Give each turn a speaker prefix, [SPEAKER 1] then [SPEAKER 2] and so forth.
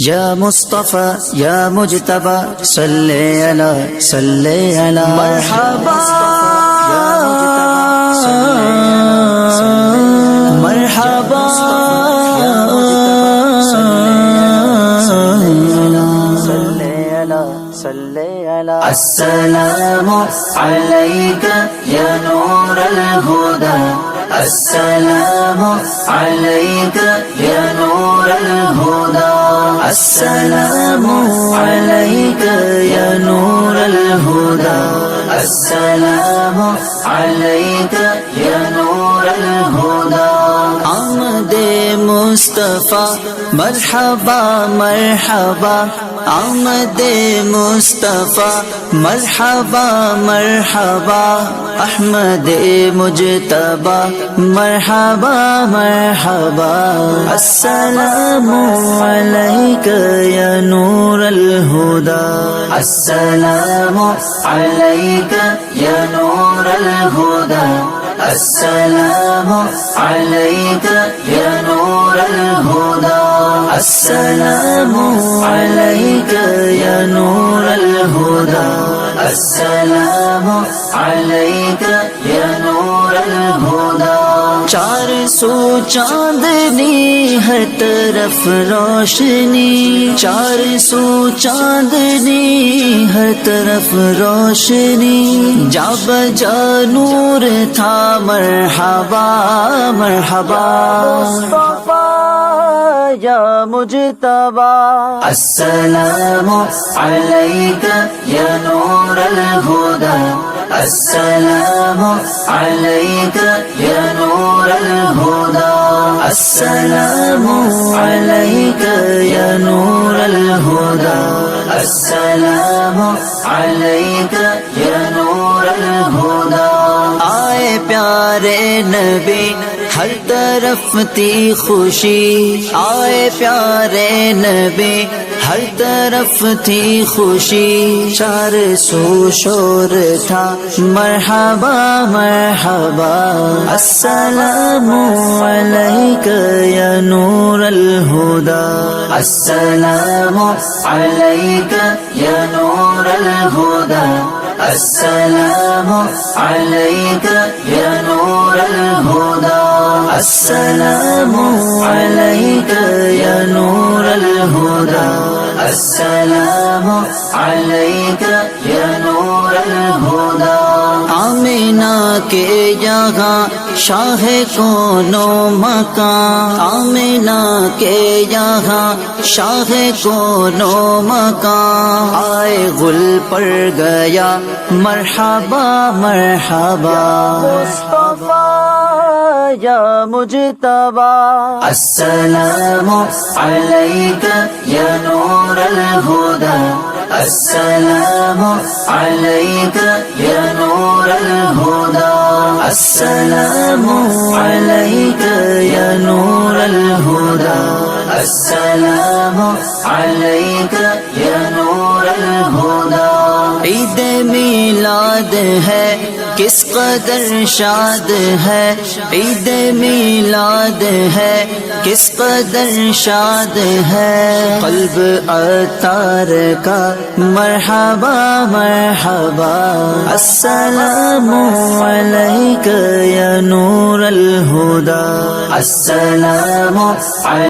[SPEAKER 1] یا مصطفیٰ یا مجتبیٰ صلی علی مرحبا مرحبا السلام علیک یا نور الہدی السلام علیک یا نور الہدی السلام علیک یا نور الہدی السلام علیک یا نور الہدی آمد مصطفیٰ مرحبا مرحبا آمد مصطفیٰ مرحبا مرحبا احمد مجتبیٰ مرحبا مرحبا السلام علیک یا نور الہدی السلام علیک یا نور الہدی السلام علیک یا نور الہدی السلام علیک یا نور الہدی السلام علیک یا نور الہدی چار سو چاندنی ہر طرف روشنی چار سو چاندنی ہر طرف روشنی جا بجا نور تھا مرحبا مرحبا یا مجتبیٰ السلام علیک یا نور الہدی السلام علیک یا نور الہدی السلام علیک یا نور الہدی السلام علیک یا نور الہدی آئے پیارے نبی ہر طرف تھی خوشی آئے پیارے نبی ہر طرف تھی خوشی چار سو شور تھا مرحبا مرحبا السلام علیک یا نور الہدی السلام علیک یا نور الہدی السلام علیک یا نور الہدی السلام علیک یا نور الہدی السلام علیک یا نور الہدی آمینہ کے یہاں شاہ کون و مکان آمینہ کے یہاں شاہ کون و مکان آئے گل پر گیا مرحبا مرحبا یا مجتبیٰ السلام علیک یا نور الہدی السلام علیک یا نور الہدی السلام علیک یا نور الہدی السلام علیک یا نور الہدی عید میلاد ہے کس قدر شاد ہے عید میلاد ہے کس قدر شاد ہے قلب عطار کا مرحبا مرحبا السلام علیک یا نور الہدی السلام